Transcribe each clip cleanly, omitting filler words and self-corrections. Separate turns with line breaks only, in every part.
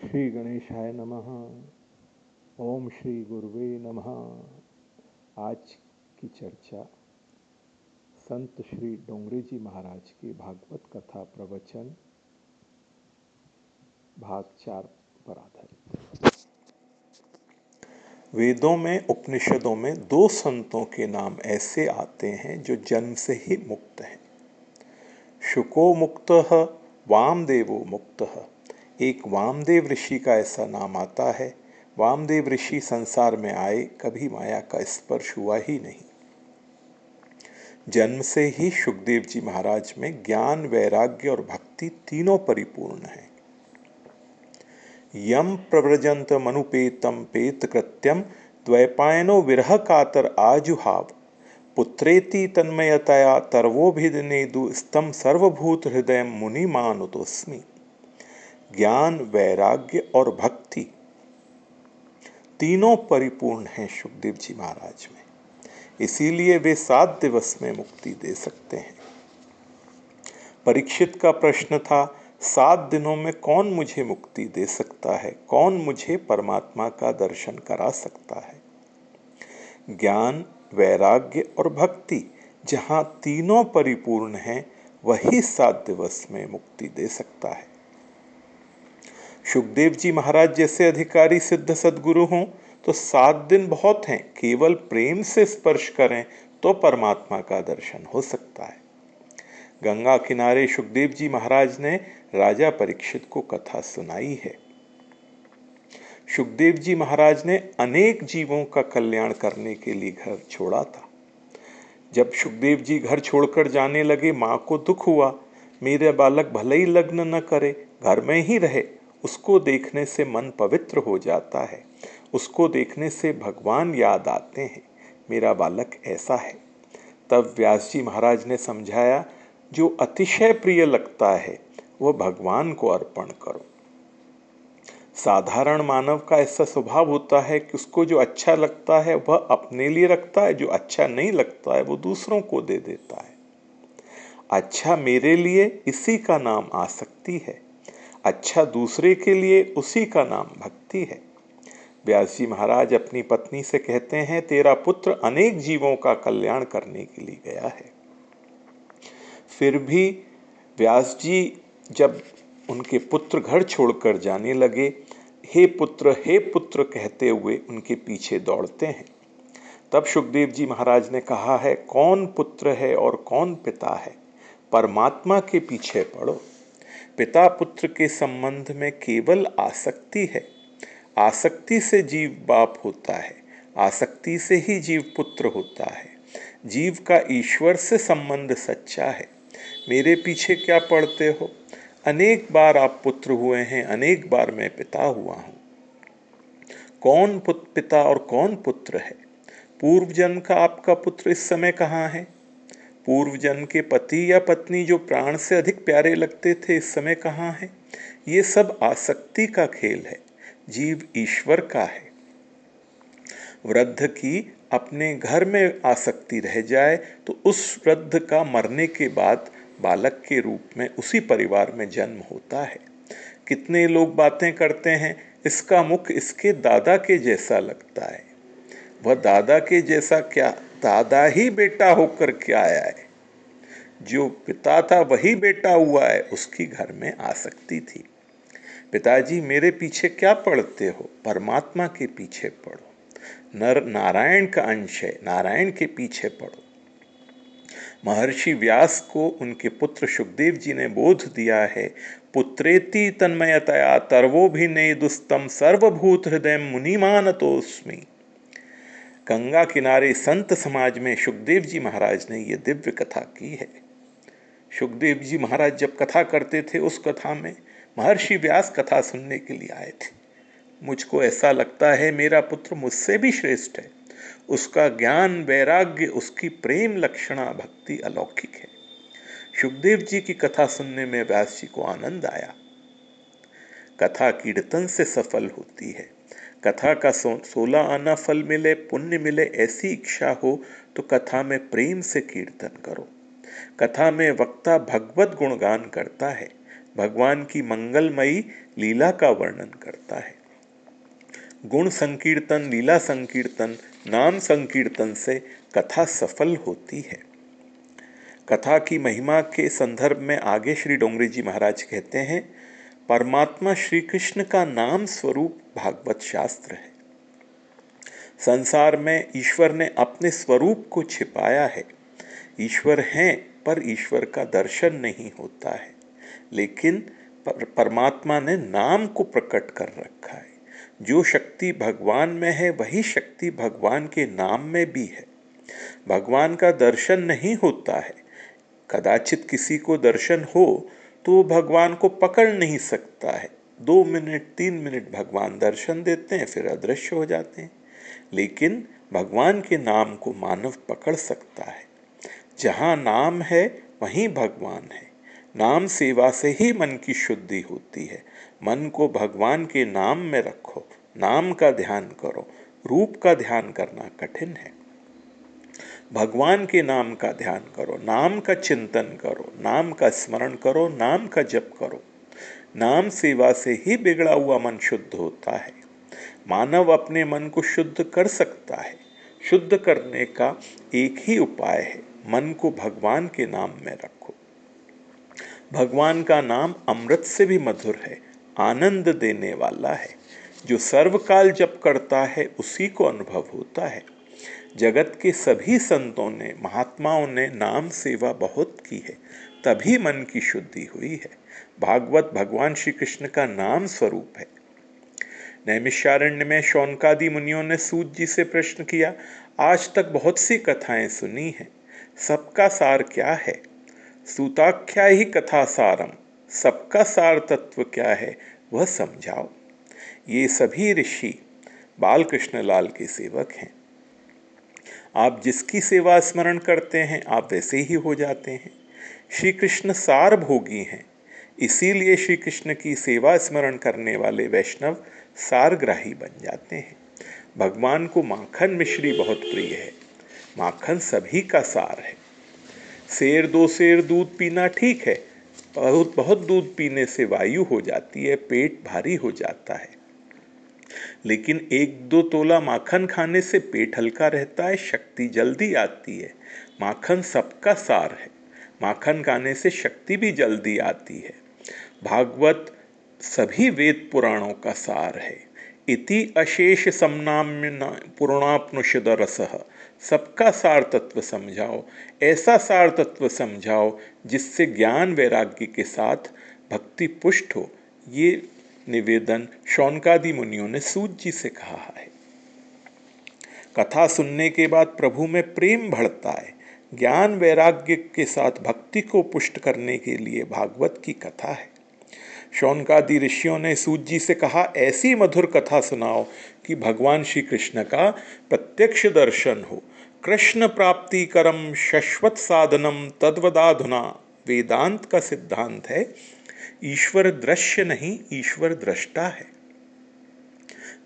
श्री गणेशाय नमः। ओम श्री गुरुवे नमः। आज की चर्चा संत श्री डोंगरे जी महाराज की भागवत कथा प्रवचन भाग 4 पर आधारित। वेदों में, उपनिषदों में दो संतों के नाम ऐसे आते हैं जो जन्म से ही मुक्त हैं। शुको मुक्तः, वामदेवो मुक्तः। एक वामदेव ऋषि का ऐसा नाम आता है। वामदेव ऋषि संसार में आए, कभी माया का स्पर्श हुआ ही नहीं। जन्म से ही सुखदेव जी महाराज में ज्ञान, वैराग्य और भक्ति तीनों परिपूर्ण हैं। यम प्रव्रजंत मनुपेतम पेत कृत्यम द्वैपायनो विरह कातर आजुहाव पुत्रेति तन्मयतया तर्वोभिदनेदु स्तम सर्वभूत हृदय मुनि मानुतोस्मि। ज्ञान, वैराग्य और भक्ति तीनों परिपूर्ण हैं सुखदेव जी महाराज में। इसीलिए वे 7 दिवस में मुक्ति दे सकते हैं। परीक्षित का प्रश्न था, 7 दिनों में कौन मुझे मुक्ति दे सकता है, कौन मुझे परमात्मा का दर्शन करा सकता है। ज्ञान, वैराग्य और भक्ति जहाँ तीनों परिपूर्ण हैं, वही 7 दिवस में मुक्ति दे सकता है। सुखदेव जी महाराज जैसे अधिकारी सिद्ध सद्गुरु हों तो 7 दिन बहुत हैं। केवल प्रेम से स्पर्श करें तो परमात्मा का दर्शन हो सकता है। गंगा किनारे सुखदेव जी महाराज ने राजा परीक्षित को कथा सुनाई है। सुखदेव जी महाराज ने अनेक जीवों का कल्याण करने के लिए घर छोड़ा था। जब सुखदेव जी घर छोड़कर जाने लगे, माँ को दुख हुआ। मेरे बालक भले ही लग्न न करे, घर में ही रहे, उसको देखने से मन पवित्र हो जाता है, उसको देखने से भगवान याद आते हैं। मेरा बालक ऐसा है। तब व्यास जी महाराज ने समझाया, जो अतिशय प्रिय लगता है वह भगवान को अर्पण करो। साधारण मानव का ऐसा स्वभाव होता है कि उसको जो अच्छा लगता है वह अपने लिए रखता है, जो अच्छा नहीं लगता है वो दूसरों को दे देता है। अच्छा मेरे लिए, इसी का नाम आसक्ति है। अच्छा दूसरे के लिए, उसी का नाम भक्ति है। व्यास जी महाराज अपनी पत्नी से कहते हैं, तेरा पुत्र अनेक जीवों का कल्याण करने के लिए गया है। फिर भी व्यास जी जब उनके पुत्र घर छोड़कर जाने लगे, हे पुत्र कहते हुए उनके पीछे दौड़ते हैं। तब सुखदेव जी महाराज ने कहा है, कौन पुत्र है और कौन पिता है, परमात्मा के पीछे पड़ो। पिता पुत्र के संबंध में केवल आसक्ति है। आसक्ति से जीव बाप होता है, आसक्ति से ही जीव पुत्र होता है। जीव का ईश्वर से संबंध सच्चा है। मेरे पीछे क्या पड़ते हो? अनेक बार आप पुत्र हुए हैं, अनेक बार मैं पिता हुआ हूं। कौन पिता और कौन पुत्र है? पूर्व जन्म का आपका पुत्र इस समय कहाँ है? पूर्व जन्म के पति या पत्नी जो प्राण से अधिक प्यारे लगते थे, इस समय कहाँ है? ये सब आसक्ति का खेल है। जीव ईश्वर का है। वृद्ध की अपने घर में आसक्ति रह जाए तो उस वृद्ध का मरने के बाद बालक के रूप में उसी परिवार में जन्म होता है। कितने लोग बातें करते हैं, इसका मुख इसके दादा के जैसा लगता है। वह दादा के जैसा क्या, दादा ही बेटा होकर क्या आया है। जो पिता था वही बेटा हुआ है, उसकी घर में आसक्ति थी। पिताजी मेरे पीछे क्या पड़ते हो? परमात्मा के पीछे पड़ो। नर नारायण का अंश है, नारायण के पीछे पड़ो। महर्षि व्यास को उनके पुत्र सुखदेव जी ने बोध दिया है, पुत्रेति तन्मयतया तर्वोभिनेदुस्तम सर्वभूत हृदय मुनिमानतोस्मि। गंगा किनारे संत समाज में सुखदेव जी महाराज ने यह दिव्य कथा की है। सुखदेव जी महाराज जब कथा करते थे, उस कथा में महर्षि व्यास कथा सुनने के लिए आए थे। मुझको ऐसा लगता है मेरा पुत्र मुझसे भी श्रेष्ठ है। उसका ज्ञान, वैराग्य, उसकी प्रेम लक्षणा भक्ति अलौकिक है। सुखदेव जी की कथा सुनने में व्यास जी को आनंद आया। कथा कीर्तन से सफल होती है। कथा का 16 आना फल मिले, पुण्य मिले, ऐसी इच्छा हो तो कथा में प्रेम से कीर्तन करो। कथा में वक्ता भगवत गुणगान करता है। भगवान की मंगलमयी लीला का वर्णन करता है। गुण संकीर्तन, लीला संकीर्तन, नाम संकीर्तन से कथा सफल होती है। कथा की महिमा के संदर्भ में आगे श्री डोंगरी जी महाराज कहते हैं, परमात्मा श्री कृष्ण का नाम स्वरूप भागवत शास्त्र है। संसार में ईश्वर ने अपने स्वरूप को छिपाया है। ईश्वर हैं पर ईश्वर का दर्शन नहीं होता है, लेकिन परमात्मा ने नाम को प्रकट कर रखा है। जो शक्ति भगवान में है वही शक्ति भगवान के नाम में भी है। भगवान का दर्शन नहीं होता है। कदाचित किसी को दर्शन हो तो भगवान को पकड़ नहीं सकता है। 2 मिनट 3 मिनट भगवान दर्शन देते हैं, फिर अदृश्य हो जाते हैं। लेकिन भगवान के नाम को मानव पकड़ सकता है। जहाँ नाम है वहीं भगवान है। नाम सेवा से ही मन की शुद्धि होती है। मन को भगवान के नाम में रखो, नाम का ध्यान करो। रूप का ध्यान करना कठिन है। भगवान के नाम का ध्यान करो, नाम का चिंतन करो, नाम का स्मरण करो, नाम का जप करो। नाम सेवा से ही बिगड़ा हुआ मन शुद्ध होता है। मानव अपने मन को शुद्ध कर सकता है। शुद्ध करने का एक ही उपाय है, मन को भगवान के नाम में रखो। भगवान का नाम अमृत से भी मधुर है, आनंद देने वाला है। जो सर्वकाल जप करता है उसी को अनुभव होता है। जगत के सभी संतों ने, महात्माओं ने नाम सेवा बहुत की है, तभी मन की शुद्धि हुई है। भागवत भगवान श्री कृष्ण का नाम स्वरूप है। नैमिषारण्य में शौनकादि मुनियों ने सूत जी से प्रश्न किया, आज तक बहुत सी कथाएं सुनी हैं, सबका सार क्या है? सूताख्या ही कथा सारम, सबका सार तत्व क्या है वह समझाओ। ये सभी ऋषि बाल कृष्ण लाल के सेवक हैं। आप जिसकी सेवा स्मरण करते हैं आप वैसे ही हो जाते हैं। श्री कृष्ण सारभोगी हैं, इसीलिए श्री कृष्ण की सेवा स्मरण करने वाले वैष्णव सारग्राही बन जाते हैं। भगवान को माखन मिश्री बहुत प्रिय है। माखन सभी का सार है। सेर 2 सेर दूध पीना ठीक है, बहुत बहुत दूध पीने से वायु हो जाती है, पेट भारी हो जाता है। लेकिन 1-2 तोला माखन खाने से पेट हल्का रहता है, शक्ति जल्दी आती है। माखन सबका सार है। माखन खाने से शक्ति भी जल्दी आती है। भागवत सभी वेद पुराणों का सार है। इति अशेष समनाम्य पुराणापनुषद रसः, सबका सार तत्व समझाओ। ऐसा सार तत्व समझाओ जिससे ज्ञान वैराग्य के साथ भक्ति पुष्ट हो। ये निवेदन शौनकादि मुनियों ने सूत जी से कहा है। कथा सुनने के बाद प्रभु में प्रेम बढ़ता है। ज्ञान वैराग्य के साथ भक्ति को पुष्ट करने के लिए भागवत की कथा है। शौनकादि ऋषियों ने सूत जी से कहा, ऐसी मधुर कथा सुनाओ कि भगवान श्री कृष्ण का प्रत्यक्ष दर्शन हो। कृष्ण प्राप्ति करम शाश्वत साधनम तद्वदाधुना। वेदांत का सिद्धांत है, ईश्वर दृश्य नहीं, ईश्वर दृष्टा है।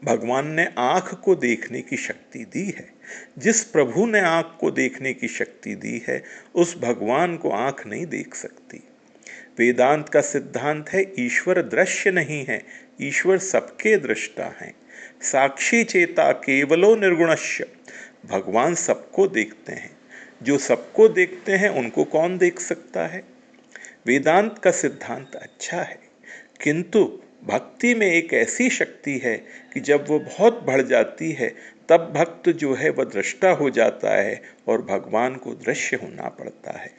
भगवान ने आँख को देखने की शक्ति दी है। जिस प्रभु ने आँख को देखने की शक्ति दी है, उस भगवान को आँख नहीं देख सकती। वेदांत का सिद्धांत है, ईश्वर दृश्य नहीं है, ईश्वर सबके दृष्टा हैं। साक्षी चेता केवलो निर्गुणस्य, भगवान सबको देखते हैं। जो सबको देखते हैं उनको कौन देख सकता है? वेदांत का सिद्धांत अच्छा है, किंतु भक्ति में एक ऐसी शक्ति है कि जब वो बहुत बढ़ जाती है तब भक्त जो है वह दृष्टा हो जाता है और भगवान को दृश्य होना पड़ता है।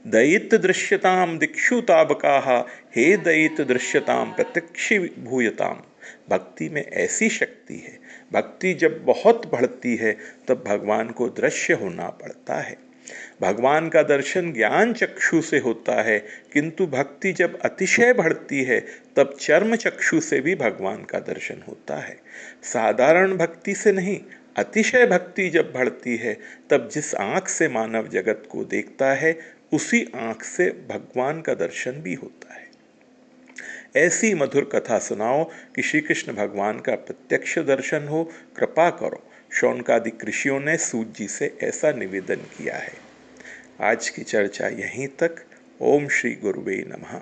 दयित दृश्यताम दिक्षु ताबकाः, हे दयित दृश्यताम प्रत्यक्षि भूयताम। भक्ति में ऐसी शक्ति है। भक्ति जब बहुत बढ़ती है तब भगवान को दृश्य होना पड़ता है। भगवान का दर्शन ज्ञान चक्षु से होता है, किंतु भक्ति जब अतिशय बढ़ती है तब चर्म चक्षु से भी भगवान का दर्शन होता है। साधारण भक्ति से नहीं, अतिशय भक्ति जब बढ़ती है तब जिस आँख से मानव जगत को देखता है उसी आँख से भगवान का दर्शन भी होता है। ऐसी मधुर कथा सुनाओ कि श्री कृष्ण भगवान का प्रत्यक्ष दर्शन हो। कृपा करो। शौनकादि ऋषियों ने सूत जी से ऐसा निवेदन किया है। आज की चर्चा यहीं तक। ओम श्री गुरुवे नमः।